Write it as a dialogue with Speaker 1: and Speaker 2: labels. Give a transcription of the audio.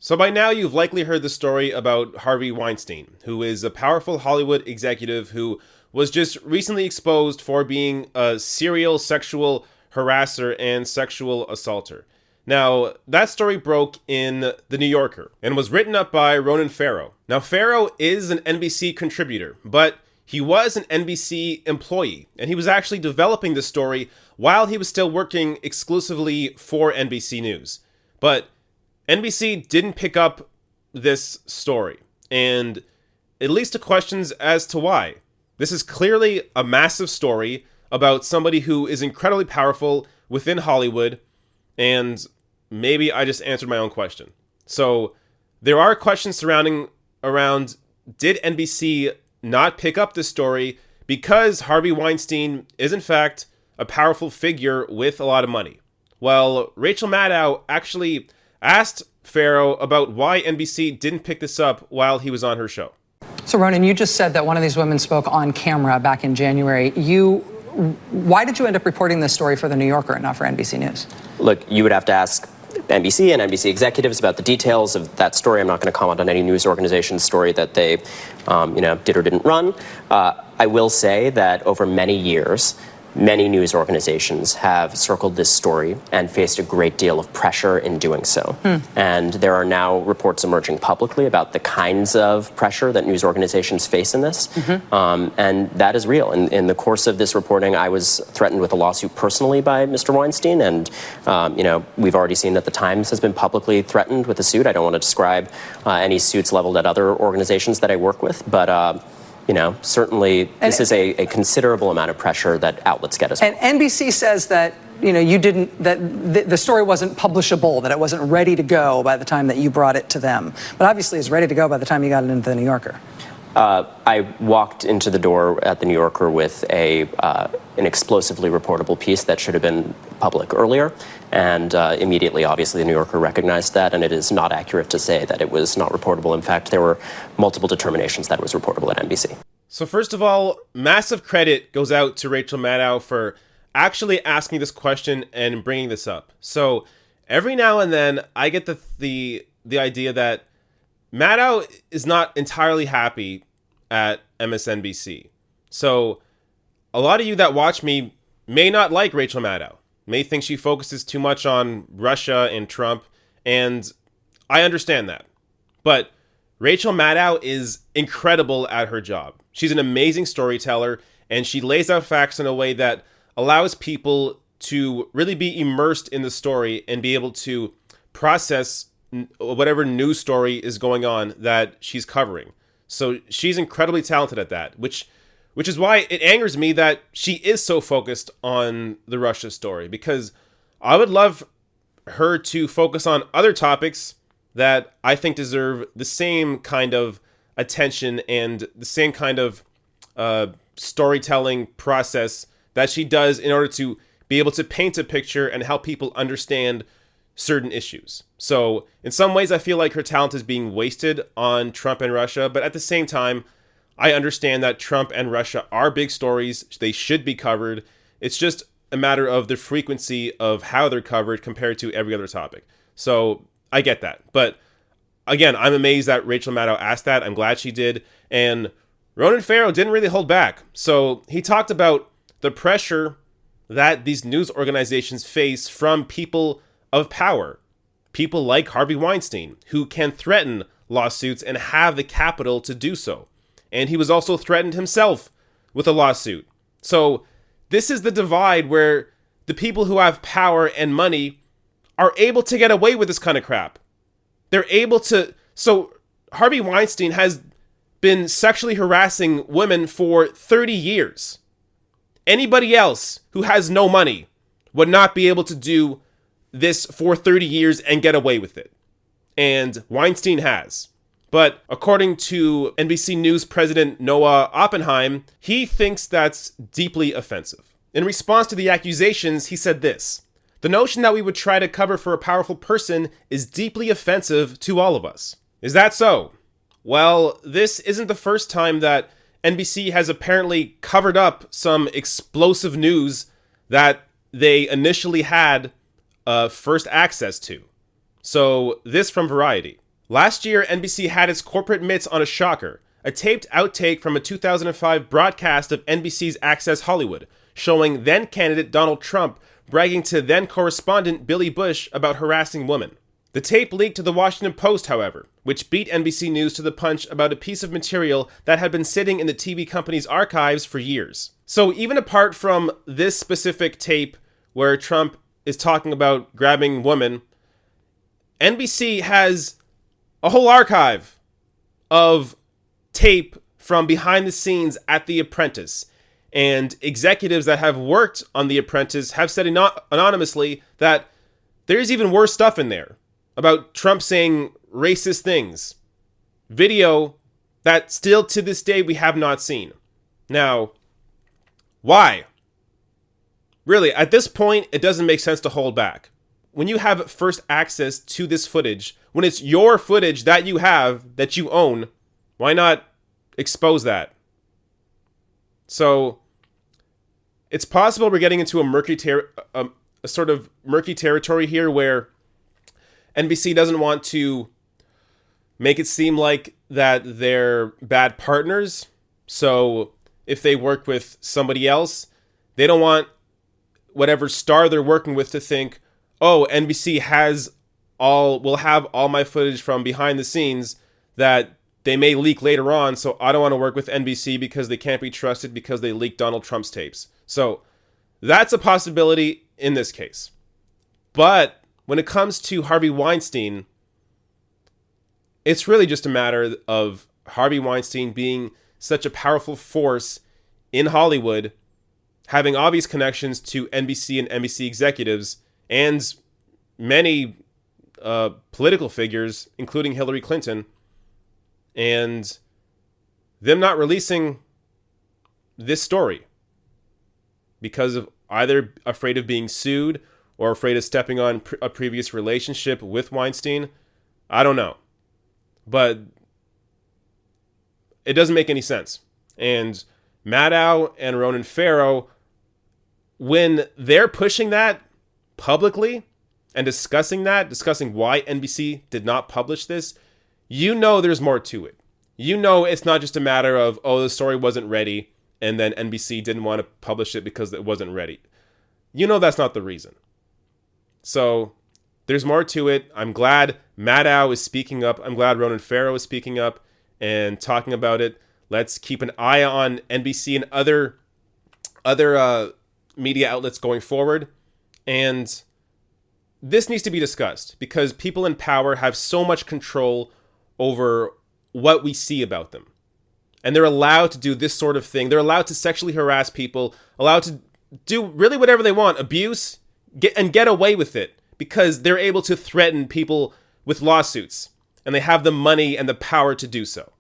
Speaker 1: So by now you've likely heard the story about Harvey Weinstein, who is a powerful Hollywood executive who was just recently exposed for being a serial sexual harasser and sexual assaulter. Now, that story broke in The New Yorker and was written up by Ronan Farrow. Now, Farrow is an NBC contributor, but he was an NBC employee, and he was actually developing the story while he was still working exclusively for NBC News. But NBC didn't pick up this story, and it leads to questions as to why. This is clearly a massive story about somebody who is incredibly powerful within Hollywood, and maybe I just answered my own question. So there are questions surrounding around, did NBC not pick up this story because Harvey Weinstein is in fact a powerful figure with a lot of money? Well, Rachel Maddow actually asked Farrow about why NBC didn't pick this up while he was on her show.
Speaker 2: So, Ronan, you just said that one of these women spoke on camera back in January. Why did you end up reporting this story for The New Yorker and not for NBC News?
Speaker 3: Look, you would have to ask NBC and NBC executives about the details of that story. I'm not going to comment on any news organization's story that they, did or didn't run. I will say that over many years, many news organizations have circled this story and faced a great deal of pressure in doing so. And there are now reports emerging publicly about the kinds of pressure that news organizations face in this. And that is real. In the course of this reporting, I was threatened with a lawsuit personally by Mr. Weinstein. And, we've already seen that the Times has been publicly threatened with a suit. I don't want to describe any suits leveled at other organizations that I work with, but certainly this is a considerable amount of pressure that outlets get as well.
Speaker 2: And NBC says that, the story wasn't publishable, that it wasn't ready to go by the time that you brought it to them. But obviously it's ready to go by the time you got it into The New Yorker.
Speaker 3: I walked into the door at The New Yorker with an explosively reportable piece that should have been public earlier, and immediately, obviously, The New Yorker recognized that, and it is not accurate to say that it was not reportable. In fact, there were multiple determinations that it was reportable at NBC.
Speaker 1: So first of all, massive credit goes out to Rachel Maddow for actually asking this question and bringing this up. So every now and then, I get the idea that Maddow is not entirely happy at MSNBC. So a lot of you that watch me may not like Rachel Maddow, may think she focuses too much on Russia and Trump, and I understand that. But Rachel Maddow is incredible at her job. She's an amazing storyteller, and she lays out facts in a way that allows people to really be immersed in the story and be able to process whatever news story is going on that she's covering. So she's incredibly talented at that, which is why it angers me that she is so focused on the Russia story, because I would love her to focus on other topics that I think deserve the same kind of attention and the same kind of storytelling process that she does in order to be able to paint a picture and help people understand certain issues. So in some ways, I feel like her talent is being wasted on Trump and Russia, but at the same time, I understand that Trump and Russia are big stories. They should be covered. It's just a matter of the frequency of how they're covered compared to every other topic. So I get that. But again, I'm amazed that Rachel Maddow asked that. I'm glad she did. And Ronan Farrow didn't really hold back. So he talked about the pressure that these news organizations face from people of power, people like Harvey Weinstein, who can threaten lawsuits and have the capital to do so. And he was also threatened himself with a lawsuit. So this is the divide where the people who have power and money are able to get away with this kind of crap. They're able to. So Harvey Weinstein has been sexually harassing women for 30 years. Anybody else who has no money would not be able to do this for 30 years and get away with it. And Weinstein has. But according to NBC News president Noah Oppenheim, he thinks that's deeply offensive. In response to the accusations, he said this: "The notion that we would try to cover for a powerful person is deeply offensive to all of us." Is that so? Well, this isn't the first time that NBC has apparently covered up some explosive news that they initially had first access to. So this from Variety. Last year, NBC had its corporate mitts on a shocker, a taped outtake from a 2005 broadcast of NBC's Access Hollywood, showing then-candidate Donald Trump bragging to then-correspondent Billy Bush about harassing women. The tape leaked to the Washington Post, however, which beat NBC News to the punch about a piece of material that had been sitting in the TV company's archives for years. So even apart from this specific tape where Trump is talking about grabbing women, NBC has a whole archive of tape from behind the scenes at The Apprentice. And executives that have worked on The Apprentice have said anonymously that there's even worse stuff in there about Trump saying racist things. Video that still to this day we have not seen. Now, why? Really, at this point, it doesn't make sense to hold back. When you have first access to this footage, when it's your footage that you have, that you own, why not expose that? So, it's possible we're getting into a sort of murky territory here where NBC doesn't want to make it seem like that they're bad partners. So if they work with somebody else, they don't want whatever star they're working with to think, oh, NBC will have all my footage from behind the scenes that they may leak later on, so I don't want to work with NBC because they can't be trusted because they leaked Donald Trump's tapes. So that's a possibility in this case. But when it comes to Harvey Weinstein, it's really just a matter of Harvey Weinstein being such a powerful force in Hollywood, having obvious connections to NBC and NBC executives and many political figures, including Hillary Clinton, and them not releasing this story because of either afraid of being sued or afraid of stepping on a previous relationship with Weinstein. I don't know. But it doesn't make any sense. And Maddow and Ronan Farrow, when they're pushing that publicly and discussing why NBC did not publish this, you know there's more to it. You know it's not just a matter of, oh, the story wasn't ready, and then NBC didn't want to publish it because it wasn't ready. You know that's not the reason. So there's more to it. I'm glad Maddow is speaking up. I'm glad Ronan Farrow is speaking up and talking about it. Let's keep an eye on NBC and other media outlets going forward. And this needs to be discussed because people in power have so much control over what we see about them. And they're allowed to do this sort of thing. They're allowed to sexually harass people, allowed to do really whatever they want, abuse, get away with it because they're able to threaten people with lawsuits and they have the money and the power to do so.